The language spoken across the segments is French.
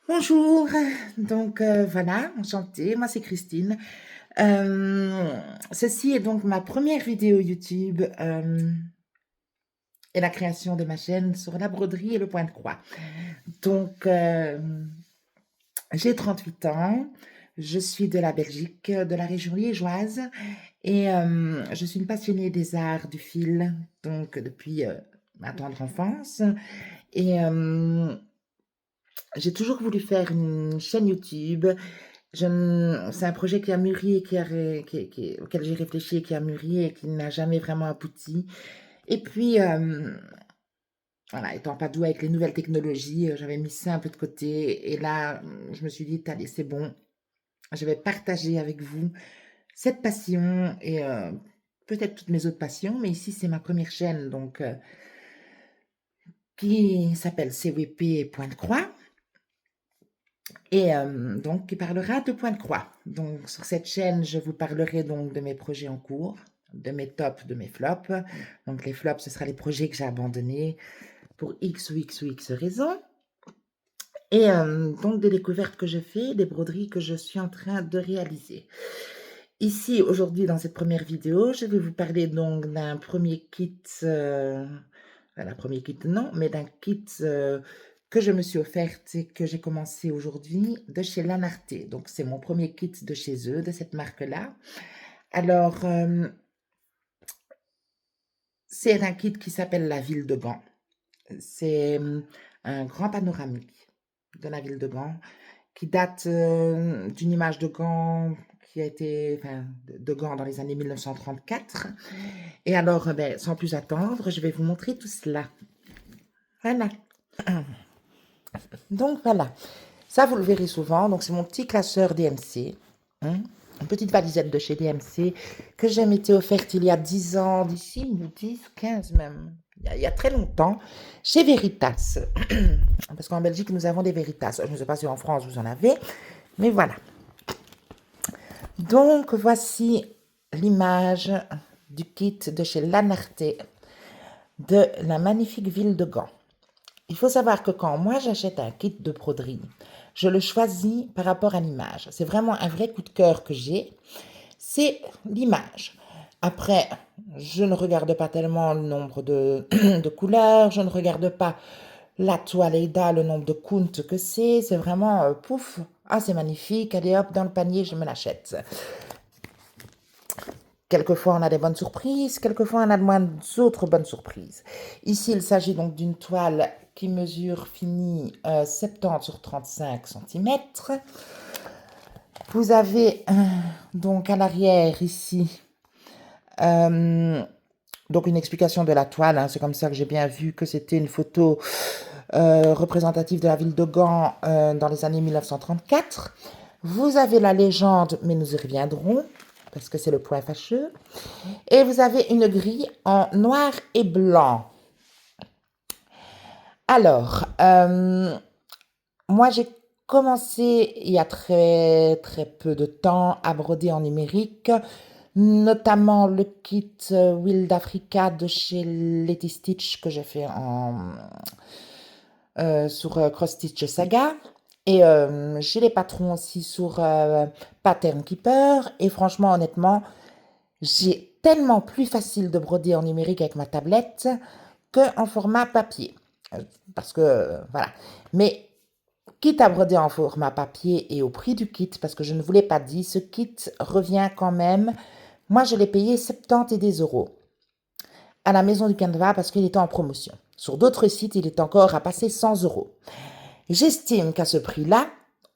Bonjour, donc voilà, enchantée, moi c'est Christine. Ceci est donc ma première vidéo YouTube et la création de ma chaîne sur la broderie et le point de croix. Donc j'ai 38 ans, je suis de la Belgique, de la région liégeoise et je suis une passionnée des arts du fil, donc depuis ma tendre enfance. Et j'ai toujours voulu faire une chaîne YouTube. C'est un projet qui a mûri et auquel j'ai réfléchi et qui a mûri et qui n'a jamais vraiment abouti. Et puis, voilà, étant pas douée avec les nouvelles technologies, j'avais mis ça un peu de côté. Et là, je me suis dit, allez, c'est bon, je vais partager avec vous cette passion et peut-être toutes mes autres passions. Mais ici, c'est ma première chaîne, donc qui s'appelle CWP Point de Croix. Et donc, qui parlera de point de croix. Donc, sur cette chaîne, je vous parlerai donc de mes projets en cours, de mes tops, de mes flops. Donc, les flops, ce sera les projets que j'ai abandonnés pour X ou X ou X raisons. Et donc, des découvertes que je fais, des broderies que je suis en train de réaliser. Ici, aujourd'hui, dans cette première vidéo, je vais vous parler donc d'un premier kit, enfin, premier kit non, mais d'un kit que je me suis offerte et que j'ai commencé aujourd'hui de chez Lanarte. Donc, c'est mon premier kit de chez eux, de cette marque-là. Alors, c'est un kit qui s'appelle la ville de Gand. C'est un grand panoramique de la ville de Gand qui date d'une image de Gand qui a été, enfin, de Gand dans les années 1934. Et alors, ben, sans plus attendre, je vais vous montrer tout cela. Voilà. Donc, voilà. Ça, vous le verrez souvent. Donc, c'est mon petit classeur DMC. Hein, une petite valisette de chez DMC que j'ai été offerte il y a 10 ans, d'ici, 10, 15 même. Il y a très longtemps, chez Veritas. Parce qu'en Belgique, nous avons des Veritas. Je ne sais pas si en France, vous en avez. Mais voilà. Donc, voici l'image du kit de chez Lanarte de la magnifique ville de Gand. Il faut savoir que quand moi j'achète un kit de broderie, je le choisis par rapport à l'image. C'est vraiment un vrai coup de cœur que j'ai, c'est l'image. Après, je ne regarde pas tellement le nombre de, de couleurs, je ne regarde pas la toile Aida, le nombre de counts que c'est vraiment pouf, ah c'est magnifique, allez hop, dans le panier, je me l'achète. Quelquefois, on a des bonnes surprises, quelquefois, on a de moins d'autres bonnes surprises. Ici, il s'agit donc d'une toile qui mesure fini 70 sur 35 cm. Vous avez donc à l'arrière ici donc une explication de la toile. Hein, c'est comme ça que j'ai bien vu que c'était une photo représentative de la ville de Gand dans les années 1934. Vous avez la légende, mais nous y reviendrons parce que c'est le point fâcheux. Et vous avez une grille en noir et blanc. Alors, moi j'ai commencé il y a très très peu de temps à broder en numérique, notamment le kit Wild Africa de chez Letty Stitch que j'ai fait sur Cross Stitch Saga. Et j'ai les patrons aussi sur Pattern Keeper. Et franchement, honnêtement, j'ai tellement plus facile de broder en numérique avec ma tablette qu'en format papier. Parce que, voilà. Mais quitte à broder en format papier et au prix du kit, parce que je ne vous l'ai pas dit, ce kit revient quand même. Moi, je l'ai payé 70 et des euros à la maison du Canva parce qu'il était en promotion. Sur d'autres sites, il est encore à passer 100 euros. J'estime qu'à ce prix-là,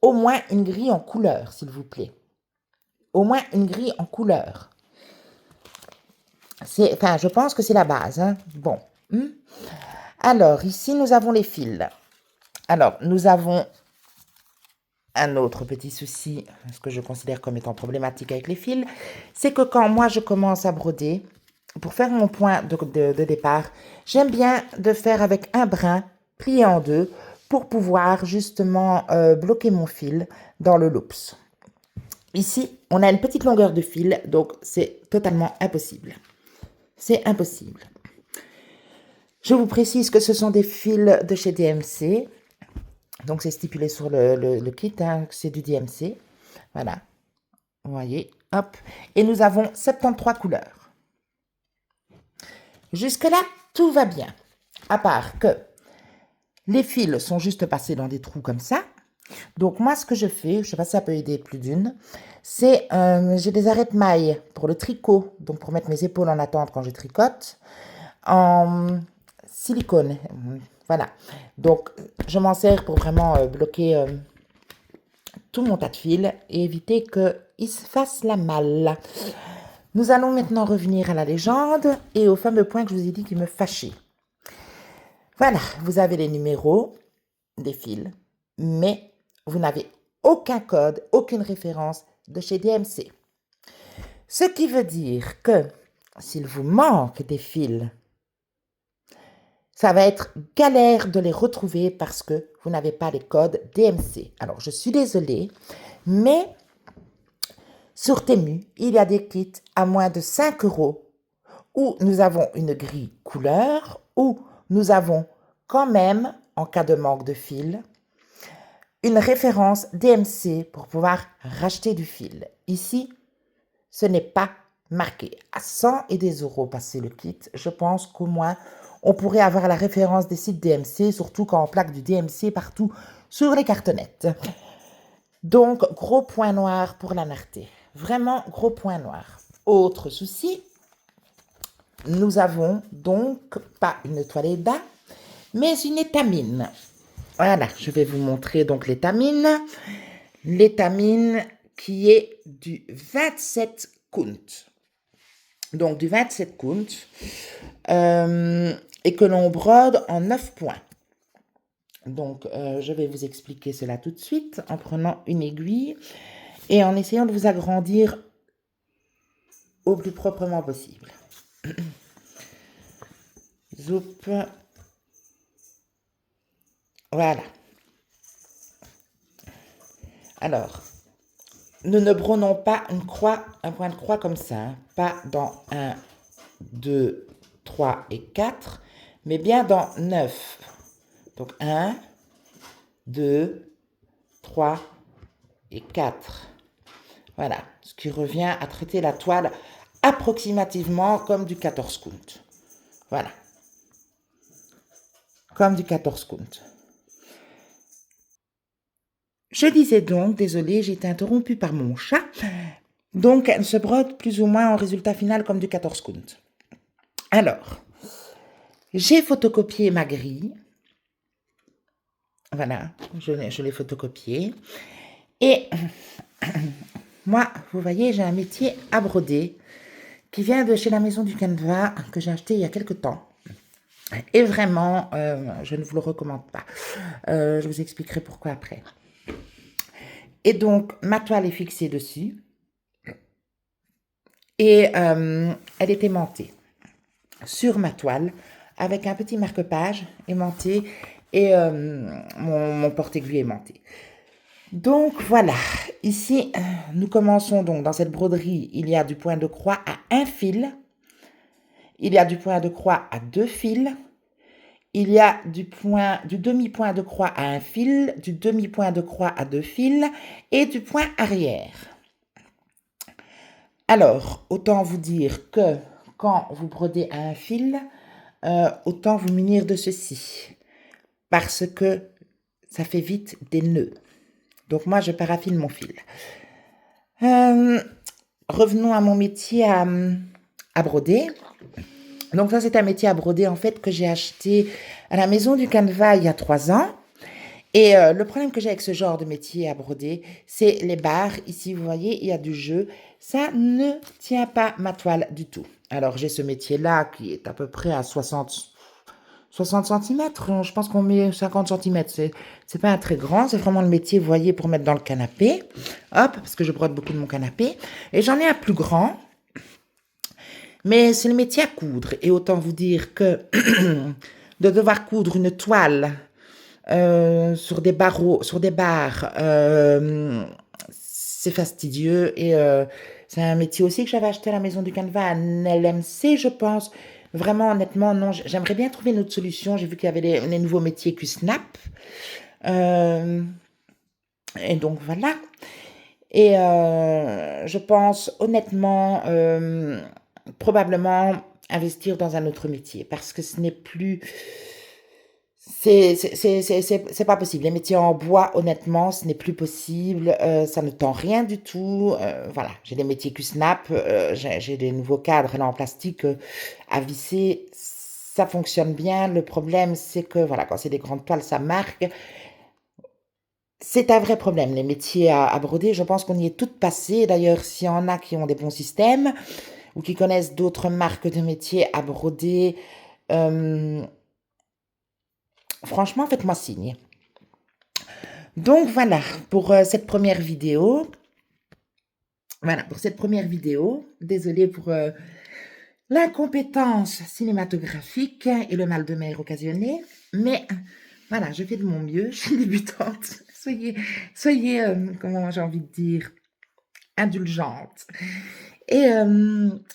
au moins une grille en couleur, s'il vous plaît. Au moins une grille en couleur. Enfin, je pense que c'est la base. Hein. Bon. Alors, ici, nous avons les fils. Alors, nous avons un autre petit souci, ce que je considère comme étant problématique avec les fils, c'est que quand moi je commence à broder, pour faire mon point de départ, j'aime bien de faire avec un brin plié en deux pour pouvoir justement bloquer mon fil dans le loops. Ici, on a une petite longueur de fil, donc c'est totalement impossible. C'est impossible. Je vous précise que ce sont des fils de chez DMC. Donc, c'est stipulé sur le kit, hein, c'est du DMC. Voilà, vous voyez, hop. Et nous avons 73 couleurs. Jusque-là, tout va bien. À part que les fils sont juste passés dans des trous comme ça. Donc, moi, ce que je fais, je ne sais pas si ça peut aider plus d'une, c'est, j'ai des arrêtes-mailles pour le tricot, donc pour mettre mes épaules en attente quand je tricote, en silicone. Voilà. Donc, je m'en sers pour vraiment bloquer tout mon tas de fils et éviter qu'il se fasse la malle. Nous allons maintenant revenir à la légende et au fameux point que je vous ai dit qui me fâchait. Voilà, vous avez les numéros des fils, mais vous n'avez aucun code, aucune référence de chez DMC. Ce qui veut dire que s'il vous manque des fils, ça va être galère de les retrouver parce que vous n'avez pas les codes DMC. Alors, je suis désolée, mais sur Temu, il y a des kits à moins de 5 € où nous avons une grille couleur, où nous avons quand même, en cas de manque de fil, une référence DMC pour pouvoir racheter du fil. Ici, ce n'est pas marqué. À 100 et des euros passer le kit, je pense qu'au moins, on pourrait avoir la référence des sites DMC, surtout quand on plaque du DMC partout sur les cartonnettes. Donc, gros point noir pour la Narté. Vraiment gros point noir. Autre souci, nous avons donc pas une toilette bas, mais une étamine. Voilà, je vais vous montrer donc l'étamine. L'étamine qui est du 27 count. Donc du 27 count. Et que l'on brode en 9 points. Donc je vais vous expliquer cela tout de suite en prenant une aiguille et en essayant de vous agrandir au plus proprement possible. Zoup. Voilà. Alors, nous ne brodons pas une croix, un point de croix comme ça, hein, pas dans 1, 2, 3 et 4, mais bien dans 9. Donc 1, 2, 3 et 4. Voilà, ce qui revient à traiter la toile approximativement comme du 14 count. Voilà. Comme du 14 count. Je disais donc, désolée, j'ai été interrompue par mon chat. Donc, elle se brode plus ou moins en résultat final comme du 14 count. Alors, j'ai photocopié ma grille. Voilà, je l'ai photocopié. Et moi, vous voyez, j'ai un métier à broder qui vient de chez la Maison du Canevas que j'ai acheté il y a quelque temps. Et vraiment, je ne vous le recommande pas. Je vous expliquerai pourquoi après. Et donc, ma toile est fixée dessus. Et elle est aimantée sur ma toile avec un petit marque-page aimanté et mon porte-aiguille aimanté. Donc voilà, ici nous commençons donc dans cette broderie, il y a du point de croix à un fil, il y a du point de croix à 2 fils, il y a du demi-point de croix à un fil, du demi-point de croix à 2 fils et du point arrière. Alors, autant vous dire que quand vous brodez à un fil, autant vous munir de ceci, parce que ça fait vite des nœuds. Donc moi, je paraffine mon fil. Revenons à mon métier à broder. Donc ça, c'est un métier à broder, en fait, que j'ai acheté à la Maison du Canevas il y a 3 ans. Et le problème que j'ai avec ce genre de métier à broder, c'est les barres. Ici, vous voyez, il y a du jeu. Ça ne tient pas ma toile du tout. Alors, j'ai ce métier-là qui est à peu près à 60 cm. Je pense qu'on met 50 cm. C'est pas un très grand. C'est vraiment le métier, vous voyez, pour mettre dans le canapé. Hop, parce que je brode beaucoup de mon canapé. Et j'en ai un plus grand. Mais c'est le métier à coudre. Et autant vous dire que de devoir coudre une toile sur des barreaux, sur des barres, c'est fastidieux. Et c'est un métier aussi que j'avais acheté à la Maison du Canevas, un LMC, je pense. Vraiment, honnêtement, non, j'aimerais bien trouver une autre solution. J'ai vu qu'il y avait les nouveaux métiers Q-Snap. Et donc voilà. Et je pense honnêtement, probablement investir dans un autre métier parce que ce n'est plus c'est pas possible. Les métiers en bois, honnêtement, ce n'est plus possible, ça ne tend rien du tout, voilà. J'ai des métiers Q-Snap, j'ai des nouveaux cadres là en plastique, à visser, ça fonctionne bien. Le problème, c'est que voilà, quand c'est des grandes toiles, ça marque. C'est un vrai problème, les métiers à broder. Je pense qu'on y est toutes passées. D'ailleurs, s'il y en a qui ont des bons systèmes ou qui connaissent d'autres marques de métiers à broder, euh, franchement, faites-moi signe. Donc voilà, pour cette première vidéo. Voilà, pour cette première vidéo. Désolée pour l'incompétence cinématographique et le mal de mer occasionné. Mais voilà, je fais de mon mieux. Je suis débutante. Soyez, comment j'ai envie de dire, indulgente. Et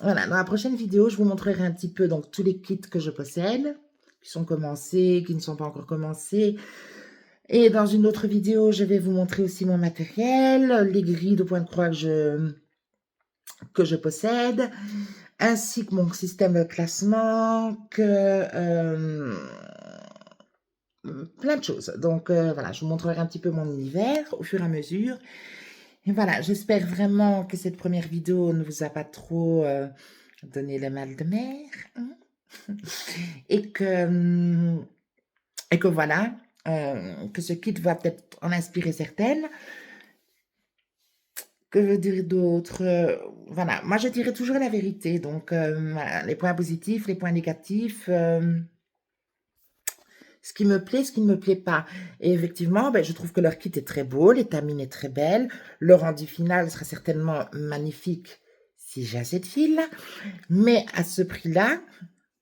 voilà, dans la prochaine vidéo, je vous montrerai un petit peu donc tous les kits que je possède, qui sont commencés, qui ne sont pas encore commencés. Et dans une autre vidéo, je vais vous montrer aussi mon matériel, les grilles de point de croix que je possède, ainsi que mon système de classement, plein de choses. Donc voilà, je vous montrerai un petit peu mon univers au fur et à mesure. Et voilà, j'espère vraiment que cette première vidéo ne vous a pas trop donné le mal de mer. Hein. Et que voilà, que ce kit va peut-être en inspirer certaines. Que je dirais d'autre? Voilà, moi je dirais toujours la vérité. Donc, voilà, les points positifs, les points négatifs, ce qui me plaît, ce qui ne me plaît pas. Et effectivement, ben, je trouve que leur kit est très beau, l'étamine est très belle, le rendu final sera certainement magnifique si j'ai assez de fil. Mais à ce prix-là,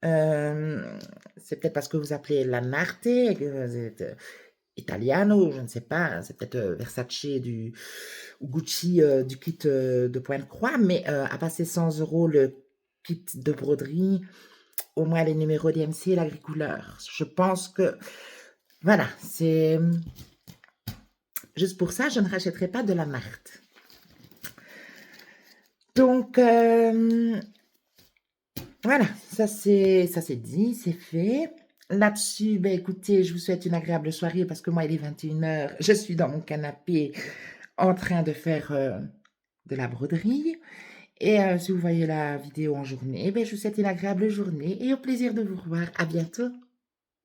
c'est peut-être parce que vous appelez la Marte, et que vous êtes Italiano, je ne sais pas, hein, c'est peut-être Versace ou Gucci du kit de point de croix, mais à passer 100 € le kit de broderie, au moins les numéros DMC et l'agricouleur. Je pense que, voilà, c'est juste pour ça, je ne rachèterai pas de la Marthe. Donc, voilà, ça c'est dit, c'est fait. Là-dessus, ben écoutez, je vous souhaite une agréable soirée parce que moi, il est 21h, je suis dans mon canapé en train de faire de la broderie. Et si vous voyez la vidéo en journée, ben, je vous souhaite une agréable journée et au plaisir de vous revoir. À bientôt.